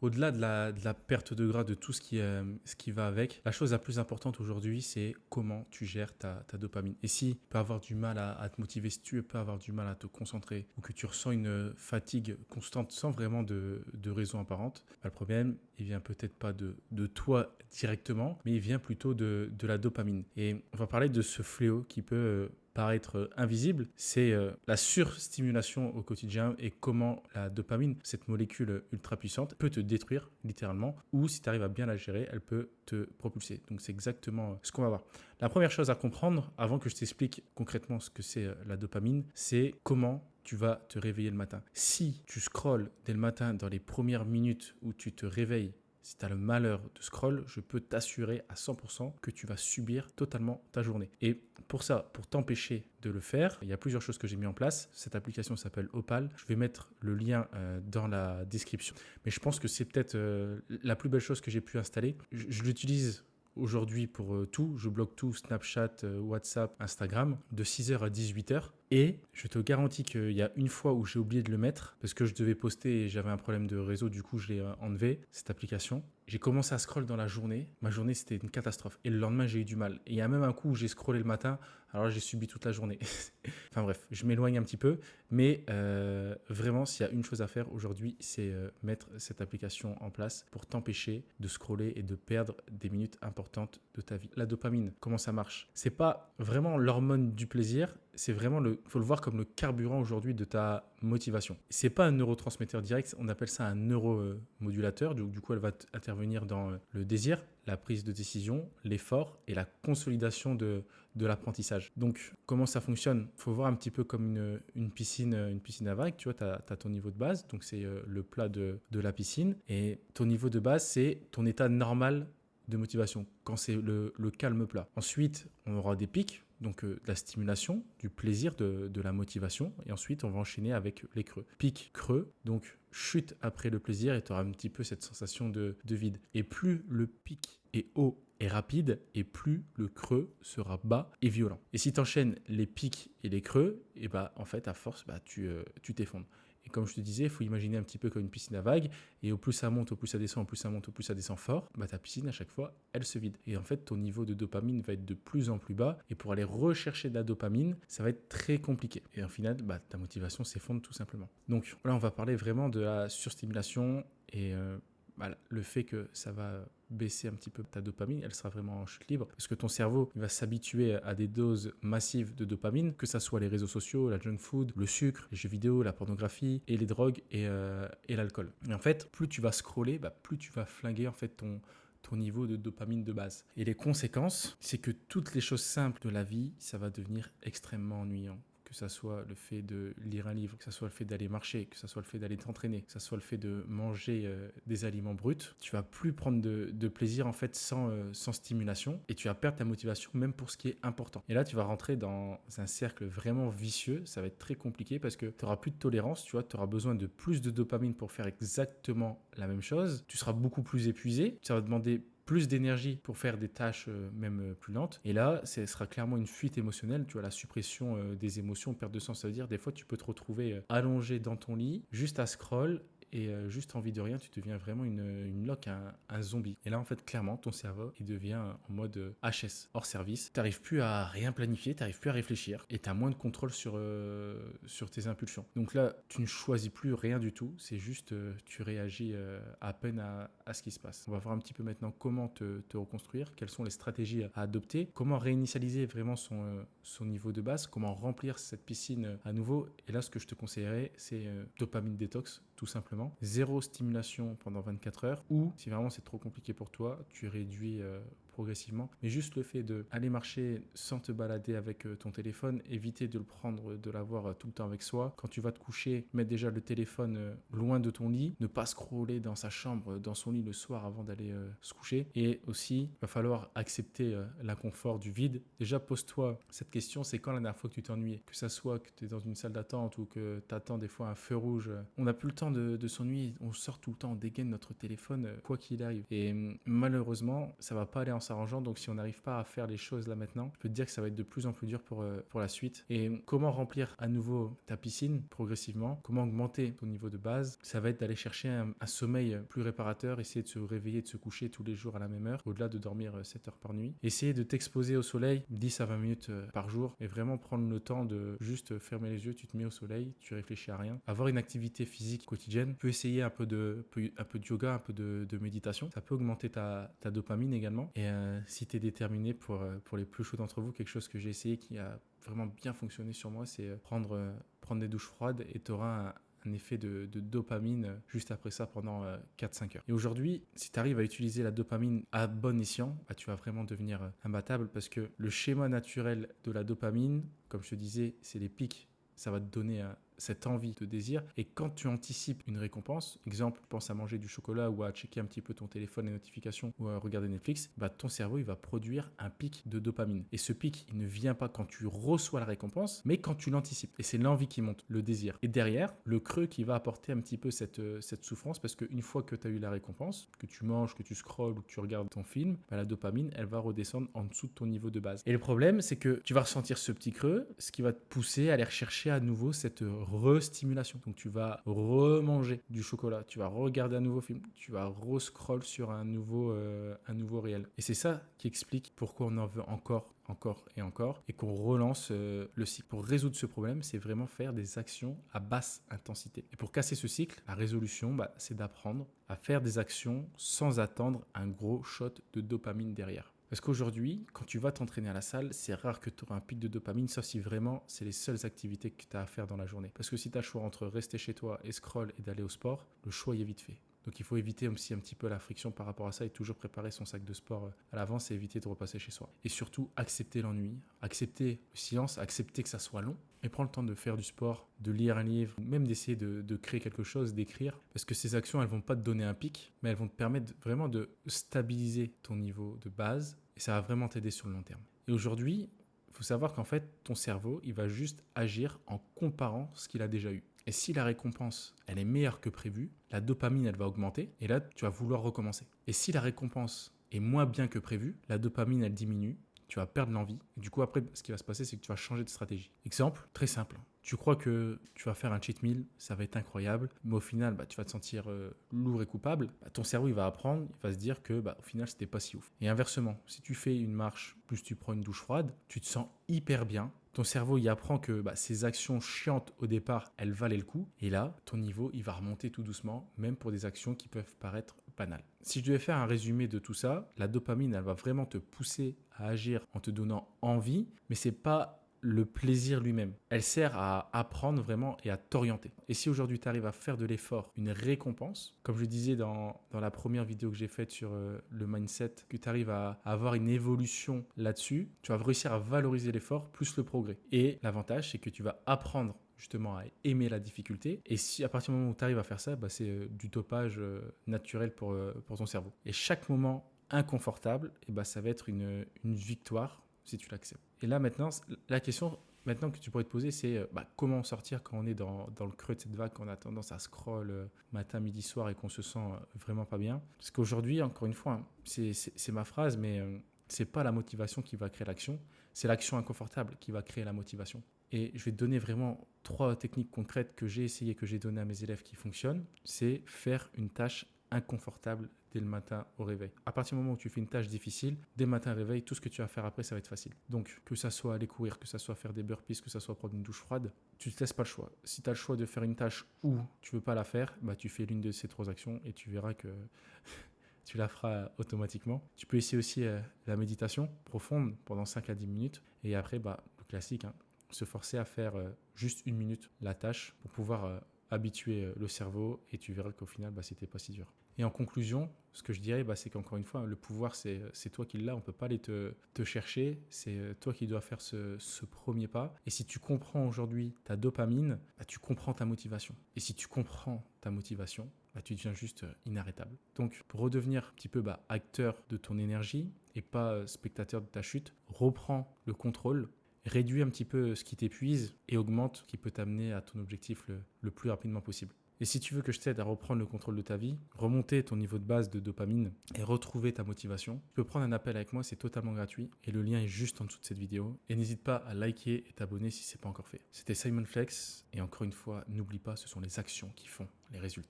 au-delà de la perte de gras, de tout ce qui va avec, la chose la plus importante aujourd'hui, c'est comment tu gères ta dopamine. Et si tu peux avoir du mal à te motiver, si tu peux avoir du mal à te concentrer, ou que tu ressens une fatigue constante sans vraiment de raison apparente, bah, le problème, il vient peut-être pas de toi directement, mais il vient plutôt de la dopamine. Et on va parler de ce fléau qui peut paraître invisible, c'est la surstimulation au quotidien et comment la dopamine, cette molécule ultra puissante, peut te détruire littéralement, ou si tu arrives à bien la gérer, elle peut te propulser. Donc c'est exactement ce qu'on va voir. La première chose à comprendre, avant que je t'explique concrètement ce que c'est la dopamine, c'est comment tu vas te réveiller le matin. Si tu scrolles dès le matin dans les premières minutes où tu te réveilles, si tu as le malheur de scroll, je peux t'assurer à 100% que tu vas subir totalement ta journée. Et pour ça, pour t'empêcher de le faire, il y a plusieurs choses que j'ai mis en place. Cette application s'appelle Opal. Je vais mettre le lien dans la description. Mais je pense que c'est peut-être la plus belle chose que j'ai pu installer. Je l'utilise aujourd'hui pour tout. Je bloque tout, Snapchat, WhatsApp, Instagram, de 6h à 18h. Et je te garantis qu'il y a une fois où j'ai oublié de le mettre parce que je devais poster et j'avais un problème de réseau, du coup je l'ai enlevé, cette application. J'ai commencé à scroll dans la journée. Ma journée, c'était une catastrophe. Et le lendemain, j'ai eu du mal. Et il y a même un coup où j'ai scrollé le matin. Alors là, j'ai subi toute la journée. Enfin bref, je m'éloigne un petit peu. Mais vraiment, s'il y a une chose à faire aujourd'hui, c'est mettre cette application en place pour t'empêcher de scroller et de perdre des minutes importantes de ta vie. La dopamine, comment ça marche? C'est pas vraiment l'hormone du plaisir. C'est vraiment faut le voir comme le carburant aujourd'hui de ta motivation. C'est pas un neurotransmetteur direct, on appelle ça un neuromodulateur. Du coup, elle va intervenir dans le désir, la prise de décision, l'effort et la consolidation de l'apprentissage. Donc, comment ça fonctionne? Il faut voir un petit peu comme une piscine à vagues. Tu vois, tu as ton niveau de base, donc c'est le plat de la piscine. Et ton niveau de base, c'est ton état normal de motivation, quand c'est le calme plat. Ensuite, on aura des pics, donc de la stimulation, du plaisir, de la motivation. Et ensuite, on va enchaîner avec les creux. Pic, creux, donc chute après le plaisir et tu auras un petit peu cette sensation de vide. Et plus le pic est haut et rapide, et plus le creux sera bas et violent. Et si tu enchaînes les pics et les creux, et bah, en fait, à force, bah, tu t'effondres. Et comme je te disais, il faut imaginer un petit peu comme une piscine à vagues. Et au plus ça monte, au plus ça descend, au plus ça monte, au plus ça descend fort, bah ta piscine, à chaque fois, elle se vide. Et en fait, ton niveau de dopamine va être de plus en plus bas. Et pour aller rechercher de la dopamine, ça va être très compliqué. Et en final, bah, ta motivation s'effondre tout simplement. Donc là, on va parler vraiment de la surstimulation et voilà, le fait que ça va baisser un petit peu ta dopamine, elle sera vraiment en chute libre parce que ton cerveau il va s'habituer à des doses massives de dopamine, que ça soit les réseaux sociaux, la junk food, le sucre, les jeux vidéo, la pornographie et les drogues et l'alcool. Et en fait, plus tu vas scroller, bah, plus tu vas flinguer en fait ton niveau de dopamine de base. Et les conséquences, c'est que toutes les choses simples de la vie, ça va devenir extrêmement ennuyant. Que ça soit le fait de lire un livre, que ça soit le fait d'aller marcher, que ça soit le fait d'aller t'entraîner, que ça soit le fait de manger des aliments bruts, tu vas plus prendre de plaisir en fait sans stimulation et tu vas perdre ta motivation même pour ce qui est important. Et là, tu vas rentrer dans un cercle vraiment vicieux, ça va être très compliqué parce que tu n'auras plus de tolérance, tu vois, tu auras besoin de plus de dopamine pour faire exactement la même chose, tu seras beaucoup plus épuisé, ça va demander plus d'énergie pour faire des tâches même plus lentes. Et là, ce sera clairement une fuite émotionnelle, tu vois, la suppression des émotions, perte de sens. Ça veut dire, des fois, tu peux te retrouver allongé dans ton lit, juste à scroll, et juste envie de rien, tu deviens vraiment une loque, un zombie. Et là, en fait, clairement, ton cerveau, il devient en mode HS, hors service. Tu n'arrives plus à rien planifier, tu n'arrives plus à réfléchir, et tu as moins de contrôle sur tes impulsions. Donc là, tu ne choisis plus rien du tout, c'est juste, tu réagis à peine à ce qui se passe. On va voir un petit peu maintenant comment te reconstruire, quelles sont les stratégies à adopter, comment réinitialiser vraiment son niveau de base, comment remplir cette piscine à nouveau. Et là, ce que je te conseillerais, c'est dopamine détox, tout simplement. Zéro stimulation pendant 24 heures ou, si vraiment c'est trop compliqué pour toi, tu réduis progressivement. Mais juste le fait d'aller marcher sans te balader avec ton téléphone, éviter de le prendre, de l'avoir tout le temps avec soi. Quand tu vas te coucher, mettre déjà le téléphone loin de ton lit, ne pas scroller dans sa chambre, dans son lit le soir avant d'aller se coucher. Et aussi, il va falloir accepter l'inconfort du vide. Déjà, pose-toi cette question, c'est quand la dernière fois que tu t'es ennuyé? Que ça soit que tu es dans une salle d'attente ou que tu attends des fois un feu rouge. On n'a plus le temps de s'ennuyer, on sort tout le temps, on dégaine notre téléphone quoi qu'il arrive. Et malheureusement, ça va pas aller en s'arrangeant. Donc si on n'arrive pas à faire les choses là maintenant, je peux te dire que ça va être de plus en plus dur pour la suite. Et comment remplir à nouveau ta piscine progressivement, comment augmenter ton niveau de base, ça va être d'aller chercher un sommeil plus réparateur, essayer de se réveiller, de se coucher tous les jours à la même heure, au-delà de dormir 7 heures par nuit. Essayer de t'exposer au soleil 10 à 20 minutes par jour et vraiment prendre le temps de juste fermer les yeux, tu te mets au soleil, tu réfléchis à rien. Avoir une activité physique quotidienne. Tu peux essayer un peu de yoga, un peu de méditation. Ça peut augmenter ta dopamine également. Et si tu es déterminé pour les plus chauds d'entre vous, quelque chose que j'ai essayé qui a vraiment bien fonctionné sur moi, c'est prendre des douches froides et tu auras un effet de dopamine juste après ça pendant 4-5 heures. Et aujourd'hui, si tu arrives à utiliser la dopamine à bon escient, bah, tu vas vraiment devenir imbattable parce que le schéma naturel de la dopamine, comme je te disais, c'est les pics. Ça va te donner cette envie de désir. Et quand tu anticipes une récompense, exemple, pense à manger du chocolat ou à checker un petit peu ton téléphone, les notifications ou à regarder Netflix, bah, ton cerveau il va produire un pic de dopamine. Et ce pic, il ne vient pas quand tu reçois la récompense, mais quand tu l'anticipes. Et c'est l'envie qui monte, le désir. Et derrière, le creux qui va apporter un petit peu cette souffrance, parce qu'une fois que tu as eu la récompense, que tu manges, que tu scrolles ou que tu regardes ton film, bah, la dopamine, elle va redescendre en dessous de ton niveau de base. Et le problème, c'est que tu vas ressentir ce petit creux, ce qui va te pousser à aller rechercher à nouveau cette restimulation. Donc tu vas remanger du chocolat, tu vas regarder un nouveau film, tu vas rescroll sur un nouveau réel. Et c'est ça qui explique pourquoi on en veut encore et qu'on relance le cycle. Pour résoudre ce problème, c'est vraiment faire des actions à basse intensité. Et pour casser ce cycle, la résolution, bah, c'est d'apprendre à faire des actions sans attendre un gros shot de dopamine derrière. Parce qu'aujourd'hui, quand tu vas t'entraîner à la salle, c'est rare que tu auras un pic de dopamine, sauf si vraiment c'est les seules activités que tu as à faire dans la journée. Parce que si tu as le choix entre rester chez toi et scroll et d'aller au sport, le choix y est vite fait. Donc il faut éviter aussi un petit peu la friction par rapport à ça et toujours préparer son sac de sport à l'avance et éviter de repasser chez soi. Et surtout, accepter l'ennui, accepter le silence, accepter que ça soit long. Et prends le temps de faire du sport, de lire un livre, ou même d'essayer de créer quelque chose, d'écrire. Parce que ces actions, elles vont pas te donner un pic, mais elles vont te permettre vraiment de stabiliser ton niveau de base. Et ça va vraiment t'aider sur le long terme. Et aujourd'hui, il faut savoir qu'en fait, ton cerveau, il va juste agir en comparant ce qu'il a déjà eu. Et si la récompense, elle est meilleure que prévu, la dopamine, elle va augmenter et là, tu vas vouloir recommencer. Et si la récompense est moins bien que prévu, la dopamine, elle diminue, tu vas perdre l'envie. Et du coup, après, ce qui va se passer, c'est que tu vas changer de stratégie. Exemple, très simple. Tu crois que tu vas faire un cheat meal, ça va être incroyable, mais au final, bah, tu vas te sentir lourd et coupable. Bah, ton cerveau, il va apprendre, il va se dire que bah, au final, c'était pas si ouf. Et inversement, si tu fais une marche, plus tu prends une douche froide, tu te sens hyper bien. Ton cerveau, il apprend que bah, ces actions chiantes au départ, elles valaient le coup. Et là, ton niveau, il va remonter tout doucement, même pour des actions qui peuvent paraître banales. Si je devais faire un résumé de tout ça, la dopamine, elle va vraiment te pousser à agir en te donnant envie, mais c'est pas le plaisir lui-même. Elle sert à apprendre vraiment et à t'orienter. Et si aujourd'hui tu arrives à faire de l'effort une récompense, comme je le disais dans la première vidéo que j'ai faite sur le mindset, que tu arrives à avoir une évolution là-dessus, tu vas réussir à valoriser l'effort plus le progrès. Et l'avantage, c'est que tu vas apprendre justement à aimer la difficulté. Et si à partir du moment où tu arrives à faire ça, bah, c'est du dopage naturel pour ton cerveau. Et chaque moment inconfortable, et bah, ça va être une victoire si tu l'acceptes. Et là maintenant, la question maintenant que tu pourrais te poser, c'est comment sortir quand on est dans le creux de cette vague, quand on a tendance à scroll matin, midi, soir et qu'on se sent vraiment pas bien. Parce qu'aujourd'hui, encore une fois, hein, c'est ma phrase, mais c'est pas la motivation qui va créer l'action, c'est l'action inconfortable qui va créer la motivation. Et je vais te donner vraiment 3 techniques concrètes que j'ai essayées, que j'ai données à mes élèves qui fonctionnent. C'est faire une tâche inconfortable dès le matin au réveil. À partir du moment où tu fais une tâche difficile, dès le matin au réveil, tout ce que tu vas faire après, ça va être facile. Donc, que ça soit aller courir, que ça soit faire des burpees, que ça soit prendre une douche froide, tu ne te laisses pas le choix. Si tu as le choix de faire une tâche où tu ne veux pas la faire, bah, tu fais l'une de ces 3 actions et tu verras que tu la feras automatiquement. Tu peux essayer aussi la méditation profonde pendant 5 à 10 minutes et après, le classique, hein, se forcer à faire juste 1 minute la tâche pour pouvoir habituer le cerveau et tu verras qu'au final, c'était pas si dur. Et en conclusion, ce que je dirais, c'est qu'encore une fois, le pouvoir, c'est toi qui l'as. On ne peut pas aller te chercher. C'est toi qui dois faire ce premier pas. Et si tu comprends aujourd'hui ta dopamine, tu comprends ta motivation. Et si tu comprends ta motivation, tu deviens juste inarrêtable. Donc, pour redevenir un petit peu acteur de ton énergie et pas spectateur de ta chute, reprends le contrôle. Réduis un petit peu ce qui t'épuise et augmente ce qui peut t'amener à ton objectif le plus rapidement possible. Et si tu veux que je t'aide à reprendre le contrôle de ta vie, remonter ton niveau de base de dopamine et retrouver ta motivation, tu peux prendre un appel avec moi, c'est totalement gratuit et le lien est juste en dessous de cette vidéo. Et n'hésite pas à liker et t'abonner si ce n'est pas encore fait. C'était Simon Flex et encore une fois, n'oublie pas, ce sont les actions qui font les résultats.